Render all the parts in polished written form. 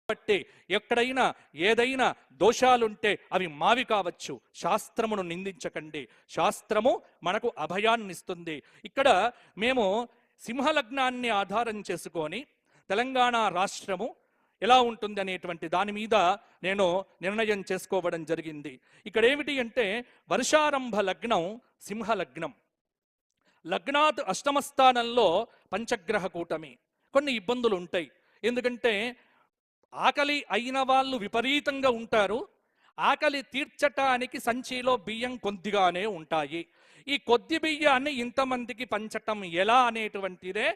కాబట్టి ఎక్కడైనా ఏదైనా దోషాలుంటే అవి మావి కావచ్చు, శాస్త్రమును నిందించకండి. శాస్త్రము మనకు అభయాన్ని ఇస్తుంది. ఇక్కడ మేము సింహలగ్నాన్ని ఆధారం చేసుకొని తెలంగాణ రాష్ట్రము ఎలా ఉంటుంది అనేటువంటి దాని మీద నేను నిర్ణయం చేసుకోవడం జరిగింది. ఇక్కడ ఏమిటి అంటే వర్షారంభ లగ్నం సింహలగ్నం. లగ్నాత్ అష్టమ స్థానంలో పంచగ్రహ కూటమి. కొన్ని ఇబ్బందులు ఉంటాయి. ఎందుకంటే ఆకలి అయిన వాళ్ళు విపరీతంగా ఉంటారు. ఆకలి తీర్చటానికి సంచిలో బియ్యం కొద్దిగానే ఉంటాయి. ఈ కొద్ది బియ్యాన్ని ఇంతమందికి పంచటం ఎలా అనేటువంటిదే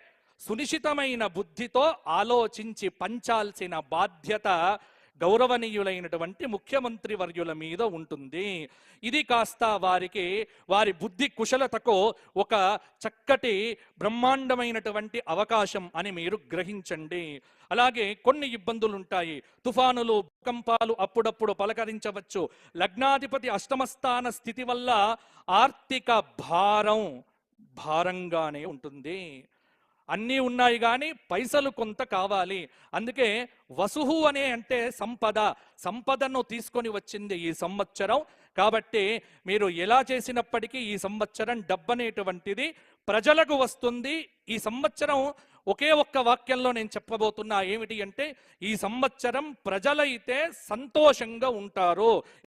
సునిశ్చితమైన బుద్ధితో ఆలోచించి పంచాల్సిన బాధ్యత గౌరవనీయులైనటువంటి ముఖ్యమంత్రి వర్యుల మీద ఉంటుంది. ఇది కాస్త వారికి వారి బుద్ధి కుశలతకు ఒక చక్కటి బ్రహ్మాండమైనటువంటి అవకాశం అని మీరు గ్రహించండి. అలాగే కొన్ని ఇబ్బందులు ఉంటాయి. తుఫానులు, భూకంపాలు అప్పుడప్పుడు పలకరించవచ్చు. లగ్నాధిపతి అష్టమస్థాన స్థితి వల్ల ఆర్థిక భారంగానే ఉంటుంది. అన్నీ ఉన్నాయి కానీ పైసలు కొంత కావాలి. అందుకే వసుహు అంటే సంపదను తీసుకొని వచ్చింది ఈ సంవత్సరం. కాబట్టి మీరు ఎలా చేసినప్పటికీ ఈ సంవత్సరం డబ్బనేటువంటిది ప్రజలకు వస్తుంది. ఈ సంవత్సరం ఒకే ఒక్క వాక్యంలో నేను చెప్పబోతున్నా. ఏమిటి అంటే ఈ సంవత్సరం ప్రజలైతే సంతోషంగా ఉంటారు.